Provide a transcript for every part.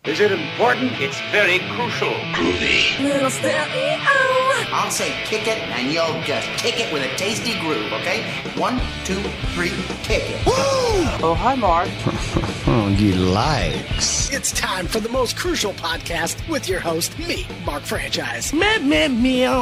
Is it important? It's very crucial. Groovy. Little steppy, oh. I'll say kick it, and you'll just kick it with a tasty groove, okay? 1, 2, 3, kick it. Woo! Oh, hi, Mark. He likes. It's time for the most crucial podcast with your host, me, Mark Franchise. Meow.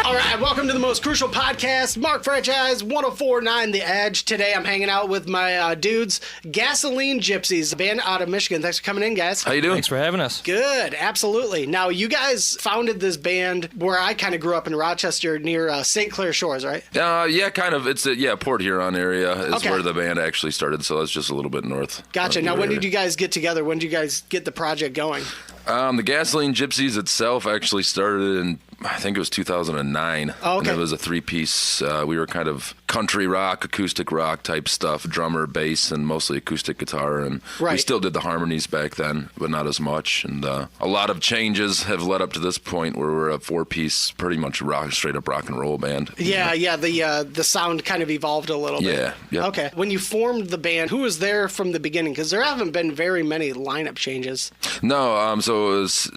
All right, welcome to the most crucial podcast, Mark Franchise, 104.9 The Edge. Today I'm hanging out with my dudes, Gasoline Gypsies, a band out of Michigan. Thanks for coming in, guys. How you doing? Thanks for having us. Good, absolutely. Now, you guys founded this band where I kind of grew up in Rochester near St. Clair Shores, right? Yeah, kind of. It's Port Huron area is Okay. where the band actually started, so it's just a little bit north. Gotcha. Now, when did you guys get together? When did you guys get the project going? The Gasoline Gypsies itself actually started in, I think it was 2009. Oh, okay. And it was a three-piece. We were kind of country rock, acoustic rock type stuff, drummer, bass, and mostly acoustic guitar. And Right. we still did the harmonies back then, but not as much. And a lot of changes have led up to this point where we're a four-piece, pretty much straight-up rock and roll band. Yeah, the sound kind of evolved a little bit. Yeah. Okay. When you formed the band, who was there from the beginning? Because there haven't been very many lineup changes. No, so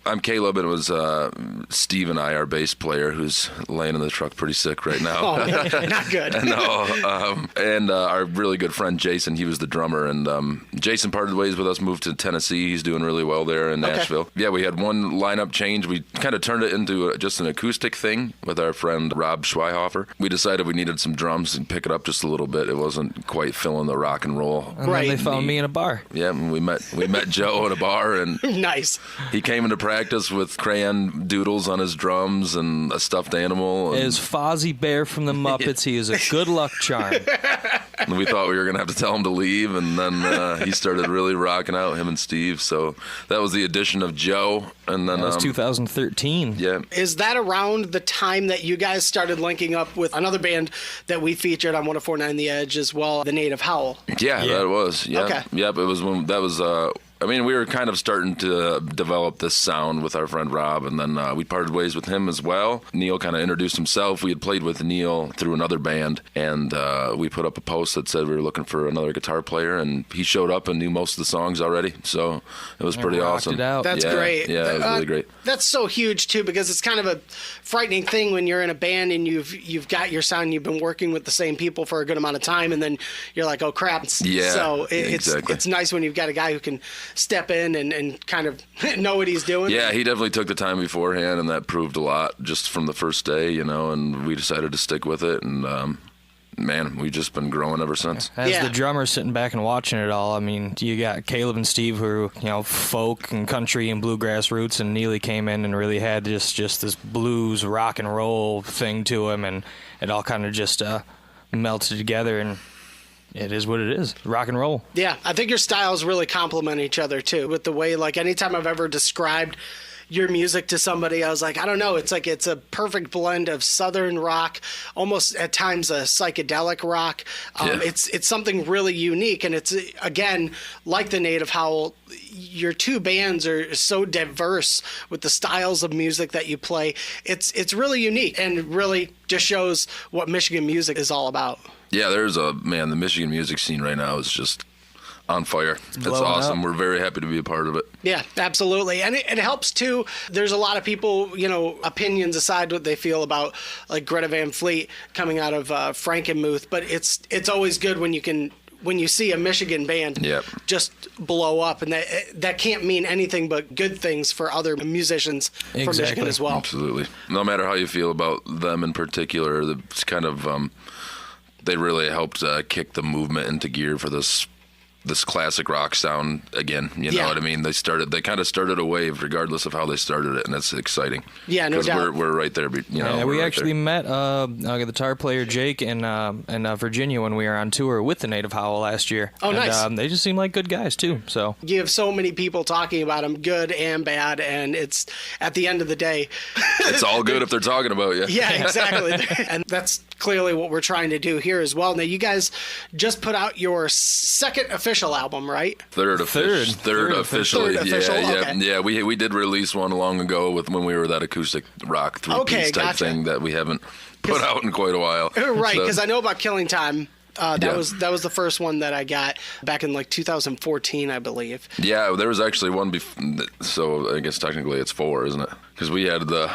I'm Caleb, and it was Steve and I, our bass player, who's laying in the truck pretty sick right now. Oh, not good. And our really good friend Jason, he was the drummer, and Jason parted ways with us, moved to Tennessee. He's doing really well there in Nashville. Yeah, we had one lineup change. We kind of turned it into just an acoustic thing with our friend Rob Schweihofer. We decided we needed some drums and pick it up just a little bit. It wasn't quite filling the rock and roll. And then they found me in a bar. Yeah, and we met Joe at a bar, and Nice. he came into practice with crayon doodles on his drums and a stuffed animal. As Fozzie Bear from the Muppets, he is a good luck charm. And we thought we were going to have to tell him to leave, and then he started really rocking out, him and Steve. So that was the addition of Joe. And then That was 2013. Yeah. Is that around the time that you guys started linking up with another band that we featured on 104.9 The Edge as well, The Native Howl? Yeah, that was. Yeah. Okay. Yep, it was when that was. We were kind of starting to develop this sound with our friend Rob, and then we parted ways with him as well. Neil kind of introduced himself. We had played with Neil through another band, and we put up a post that said we were looking for another guitar player, and he showed up and knew most of the songs already, so it was pretty rocked awesome. it out. That's Yeah, great. Yeah, it was really great. That's so huge too, because it's kind of a frightening thing when you're in a band and you've got your sound, you've been working with the same people for a good amount of time, and then you're like, oh crap. Yeah, So exactly. it's nice when you've got a guy who can step in and kind of know what he's doing. Yeah, he definitely took the time beforehand, and that proved a lot just from the first day, and we decided to stick with it, and man, we've just been growing ever since. As Yeah. the drummer sitting back and watching it all, I mean, you got Caleb and Steve who are, folk and country and bluegrass roots, and Neely came in and really had just this blues rock and roll thing to him, and it all kind of just melted together, and it is what it is, rock and roll. Yeah, I think your styles really complement each other too. With the way, like, anytime I've ever described your music to somebody, I was like, I don't know, it's like it's a perfect blend of southern rock, almost at times a psychedelic rock. It's something really unique, and it's, again, like the Native Howl, your two bands are so diverse with the styles of music that you play. It's really unique, and really just shows what Michigan music is all about. Yeah, the Michigan music scene right now is just on fire. It's blowing awesome. up. We're very happy to be a part of it. Yeah, absolutely. And it helps too. There's a lot of people, opinions aside what they feel about like Greta Van Fleet coming out of Frankenmuth, but it's always good when you see a Michigan band just blow up, and that can't mean anything but good things for other musicians from Michigan as well. Absolutely. No matter how you feel about them in particular, it's kind of they really helped kick the movement into gear for this classic rock sound again. You know what I mean? They kind of started a wave regardless of how they started it, and it's exciting. Yeah, no doubt. Because we're right there. Yeah, we actually met a guitar player, Jake, in Virginia when we were on tour with the Native Howl last year. Oh, nice. They just seem like good guys too. So You have so many people talking about them, good and bad, and it's, at the end of the day, It's all good if they're talking about you. yeah, exactly. And that's clearly what we're trying to do here as well. Now, you guys just put out your second official album, right? Third officially. Third official, okay. Yeah. We did release one long ago when we were that acoustic rock three-piece type gotcha. thing that we haven't put out in quite a while. Right, So- because I know about Killing Time. That was the first one that I got back in like 2014, I believe. Yeah, there was actually one so I guess technically it's 4, isn't it? Because we had the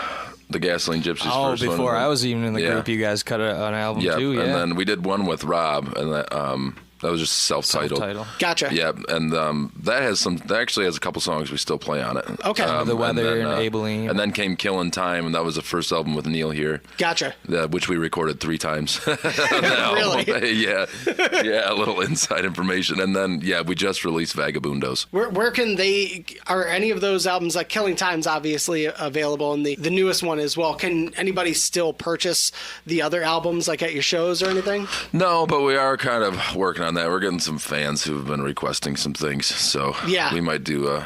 Gasoline Gypsies first one. Before I was even in the group, you guys cut an album too, yeah. And then we did one with Rob, and that was just self-titled. Gotcha. Yeah, and that actually has a couple songs we still play on it. Okay. The Weather and Abilene. And then came Killin' Time, and that was the first album with Neil here. Gotcha. Which we recorded 3 times. Really? Yeah, a little inside information. And then, we just released Vagabundos. Where can are any of those albums, like Killing Time's obviously available, and the newest one as well. Can anybody still purchase the other albums, like at your shows or anything? No, but we are kind of working on that. We're getting some fans who've been requesting some things, so we might do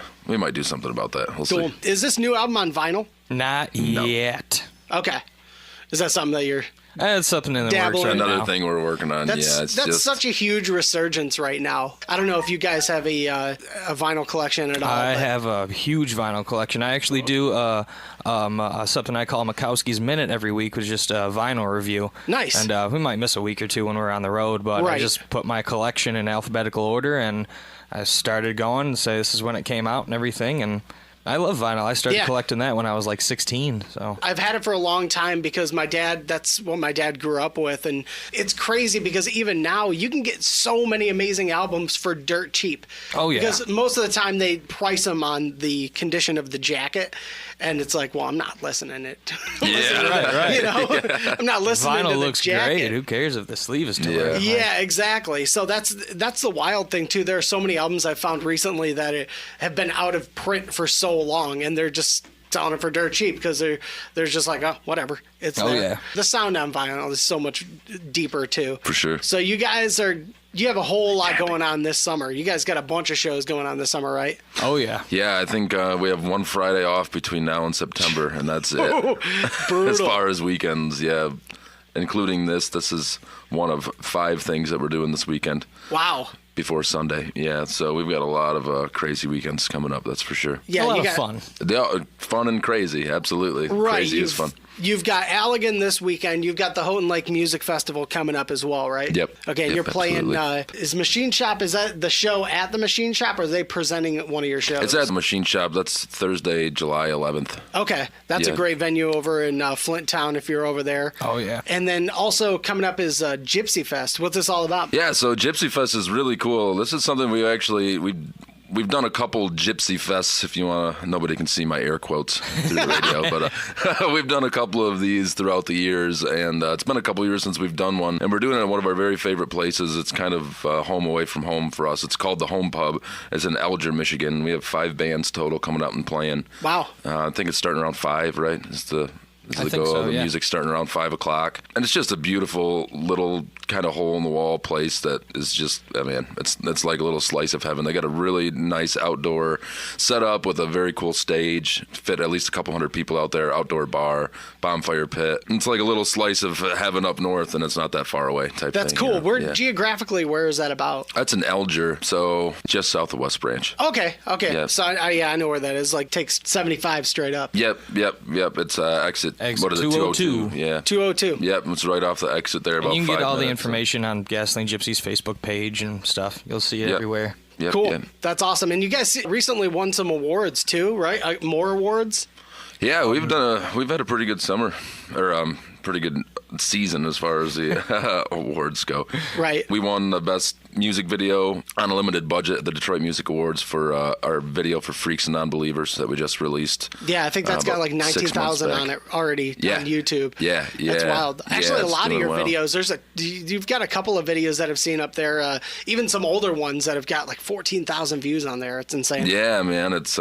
something about that. We'll see. Is this new album on vinyl? Not yet. Okay. Is that something that you're... It's something in the dabbling works right Another now. thing we're working on. That's such a huge resurgence right now. I don't know if you guys have a vinyl collection at all. I have a huge vinyl collection. I actually do something I call Makowski's Minute every week, which is just a vinyl review. Nice. And we might miss a week or two when we're on the road, but I just put my collection in alphabetical order, and I started going and say this is when it came out and everything, and I love vinyl. I started collecting that when I was like 16. So I've had it for a long time because that's what my dad grew up with. And it's crazy because even now you can get so many amazing albums for dirt cheap. Oh, yeah. Because most of the time they price them on the condition of the jacket. And it's like, well, I'm not listening it. Right. You know, I'm not listening to the vinyl looks jacket. great. Who cares if the sleeve is still there? Yeah, exactly. So that's the wild thing too. There are so many albums I've found recently that have been out of print for so long, and they're just selling it for dirt cheap because they're just like, oh, whatever. It's there. Yeah. The sound on vinyl is so much deeper too. For sure. So you guys you have a whole lot going on this summer. You guys got a bunch of shows going on this summer, right? Oh, yeah. Yeah, I think we have one Friday off between now and September, and that's it. Brutal. As far as weekends, including this is one of 5 things that we're doing this weekend. Wow. Before Sunday, so we've got a lot of crazy weekends coming up, that's for sure. Yeah, a lot of fun. Fun and crazy, absolutely. Right, Crazy is fun. You've got Allegan this weekend. You've got the Houghton Lake Music Festival coming up as well, right? Yep. Okay, Yep, you're playing. absolutely. Is Machine Shop? Is that the show at the Machine Shop, or are they presenting at one of your shows? It's at the Machine Shop. That's Thursday, July 11th. Okay, that's a great venue over in Flint Town if you're over there. Oh, yeah. And then also coming up is Gypsy Fest. What's this all about? Yeah, so Gypsy Fest is really cool. This is something we've done a couple Gypsy Fests, if you want to. Nobody can see my air quotes through the radio, but we've done a couple of these throughout the years, and it's been a couple years since we've done one, and we're doing it at one of our very favorite places. It's kind of home away from home for us. It's called the Home Pub. It's in Alger, Michigan. We have 5 bands total coming out and playing. Wow. I think it's starting around 5, right? It's the go. The music's starting around 5 o'clock, and it's just a beautiful little kind of hole in the wall place that is just, it's like a little slice of heaven. They got a really nice outdoor setup with a very cool stage, fit at least a couple hundred people out there, outdoor bar, bonfire pit. It's like a little slice of heaven up north, and it's not that far away type That's thing. cool. Geographically, where is that about? That's in Alger, so just south of West Branch. Okay. Yep. So I know where that is. Like takes 75 straight up. Yep. It's exit. What is it? 202. Yeah. 202. Yep, it's right off the exit there. About And you can 5 get all the minutes. information on Gasoline Gypsy's Facebook page and stuff. You'll see it everywhere. Yep, Cool. yep. That's awesome. And you guys recently won some awards too, right? More awards? Yeah, we've had a pretty good summer, or pretty good season as far as the awards go. Right. We won the best music video on a limited budget at the Detroit Music Awards for our video for Freaks and Nonbelievers that we just released. Yeah, I think that's got about like 19,000 on it already on YouTube. Yeah. That's wild. Actually, a it's lot of doing your well. videos, you've got a couple of videos that I've seen up there, even some older ones that have got like 14,000 views on there. It's insane. Yeah, man, it's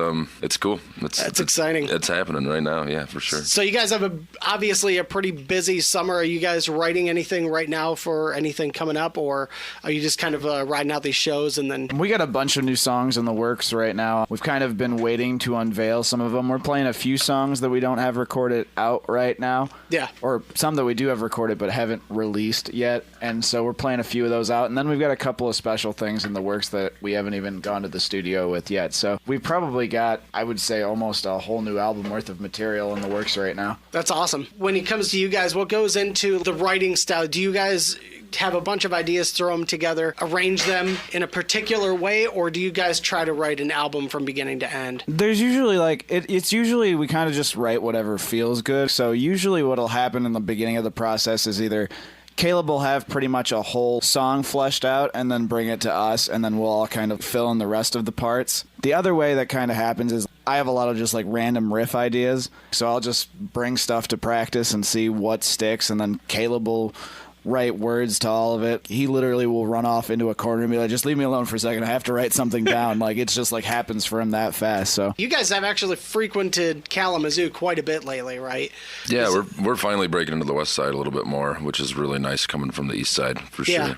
cool. That's exciting. It's happening right now, yeah, for sure. So you guys have obviously a pretty busy summer. Are you guys writing anything right now for anything coming up, or are you just kind of riding out these shows and then... We got a bunch of new songs in the works right now. We've kind of been waiting to unveil some of them. We're playing a few songs that we don't have recorded out right now. Yeah. Or some that we do have recorded but haven't released yet. And so we're playing a few of those out. And then we've got a couple of special things in the works that we haven't even gone to the studio with yet. So we've probably got, I would say, almost a whole new album worth of material in the works right now. That's awesome. When it comes to you guys, what goes into the writing style? Do you guys have a bunch of ideas, throw them together, arrange them in a particular way, or do you guys try to write an album from beginning to end? There's usually it's usually we kind of just write whatever feels good. So usually what'll happen in the beginning of the process is either Caleb will have pretty much a whole song fleshed out and then bring it to us, and then we'll all kind of fill in the rest of the parts. The other way that kind of happens is I have a lot of just like random riff ideas, so I'll just bring stuff to practice and see what sticks, and then Caleb will write words to all of it. He literally will run off into a corner and be like, just leave me alone for a second. I have to write something down. Like, it's just like happens for him that fast. So you guys have actually frequented Kalamazoo quite a bit lately, right? Yeah, we're finally breaking into the west side a little bit more, which is really nice coming from the east side for sure.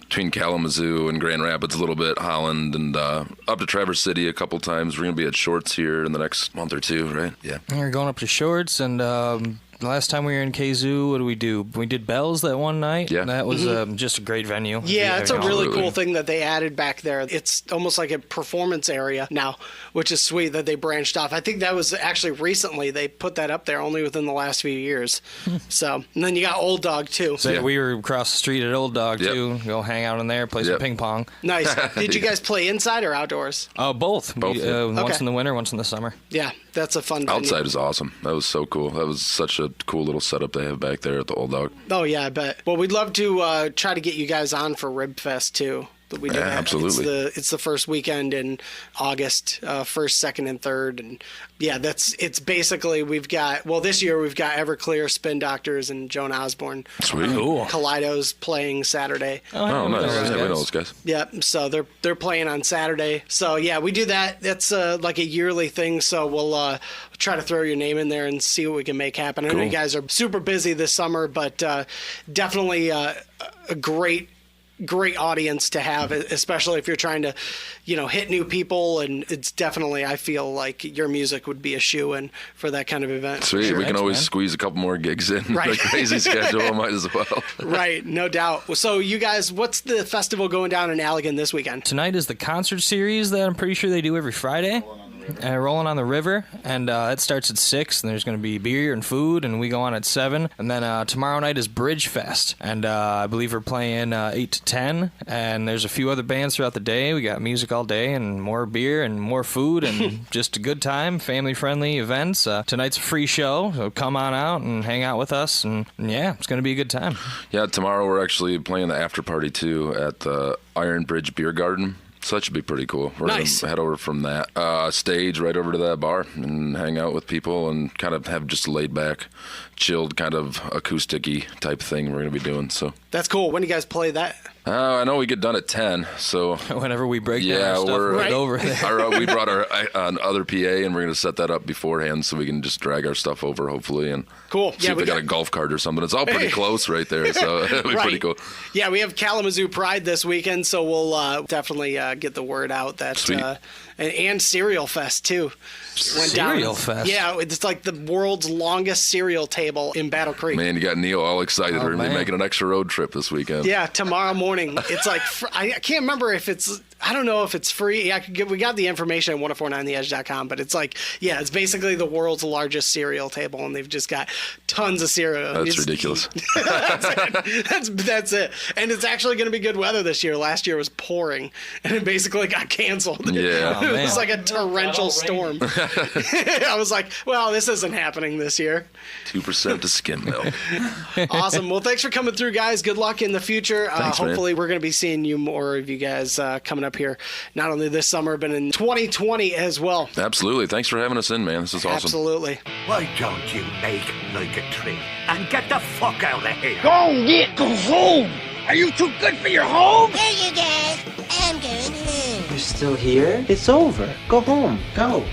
Between Kalamazoo and Grand Rapids a little bit, Holland, and up to Traverse City a couple times. We're going to be at Shorts here in the next month or two, right? Yeah. We're going up to Shorts, and the last time we were in KZoo, what did we do? We did Bells that one night. Yeah. That was just a great venue. Yeah, it's a really cool thing that they added back there. It's almost like a performance area now, which is sweet that they branched off. I think that was actually recently they put that up there, only within the last few years. So, and then you got Old Dog, too. So we were across the street at Old Dog, too. Go hang out in there, play some ping pong. Nice. Did you guys play inside or outdoors? Both. Once in the winter, once in the summer. Yeah, that's a fun venue. Outside is awesome. That was so cool. That was such a cool little setup they have back there at the Old Dog. Oh, yeah, I bet. Well, we'd love to try to get you guys on for Rib Fest, too. But we do have. Absolutely. It's the first weekend in August, 1st, 2nd, and 3rd. And yeah, it's basically this year we've got Everclear, Spin Doctors, and Joan Osborne. Sweet. Cool. Kaleido's playing Saturday. Oh, nice. Yeah, we know those guys. Yeah, so they're playing on Saturday. So yeah, we do that. That's like a yearly thing. So we'll try to throw your name in there and see what we can make happen. I know you guys are super busy this summer, but definitely a great audience to have, especially if you're trying to, hit new people. And it's definitely, I feel like your music would be a shoo-in for that kind of event. Sweet. Sure. We can always squeeze a couple more gigs in. Right. The crazy schedule, might as well. Right. No doubt. So you guys, what's the festival going down in Allegan this weekend? Tonight is the concert series that I'm pretty sure they do every Friday. Rolling on the River, and it starts at 6, and there's going to be beer and food, and we go on at 7. And then tomorrow night is Bridge Fest, and I believe we're playing 8 to 10, and there's a few other bands throughout the day. We got music all day, and more beer, and more food, and just a good time, family-friendly events. Tonight's a free show, so come on out and hang out with us, and yeah, it's going to be a good time. Yeah, tomorrow we're actually playing the after party, too, at the Iron Bridge Beer Garden. So that should be pretty cool. We're going to head over from that stage right over to that bar and hang out with people and kind of have just a laid back, chilled kind of acoustic-y type thing we're going to be doing. So that's cool. When do you guys play that? I know we get done at 10, so whenever we break down our stuff, we're right over there. We brought our other PA, and we're going to set that up beforehand so we can just drag our stuff over, hopefully, and see if we got a golf cart or something. It's all pretty close right there, so it'll be pretty cool. Yeah, we have Kalamazoo Pride this weekend, so we'll definitely get the word out that and Cereal Fest too. Cereal Fest? Yeah, it's like the world's longest cereal table in Battle Creek. Man, you got Neil all excited. We're going to be making an extra road trip this weekend. Yeah, tomorrow morning. It's like, I can't remember if it's, I don't know if it's free. We got the information at 1049theedge.com, but it's like, yeah, it's basically the world's largest cereal table, and they've just got tons of cereal. That's ridiculous. That's it. And it's actually going to be good weather this year. Last year was pouring, and it basically got canceled. Yeah. It was like a torrential storm. I was like, well, this isn't happening this year. 2% to skim milk. Awesome. Well, thanks for coming through, guys. Good luck in the future. Thanks, hopefully, we're going to be seeing you more of you guys coming up here, not only this summer, but in 2020 as well. Absolutely. Thanks for having us in, man. This is awesome. Absolutely. Why don't you make like a tree and get the fuck out of here? Go home. Are you too good for your home? Hey, you guys. I'm going home. You're still here? It's over. Go home. Go.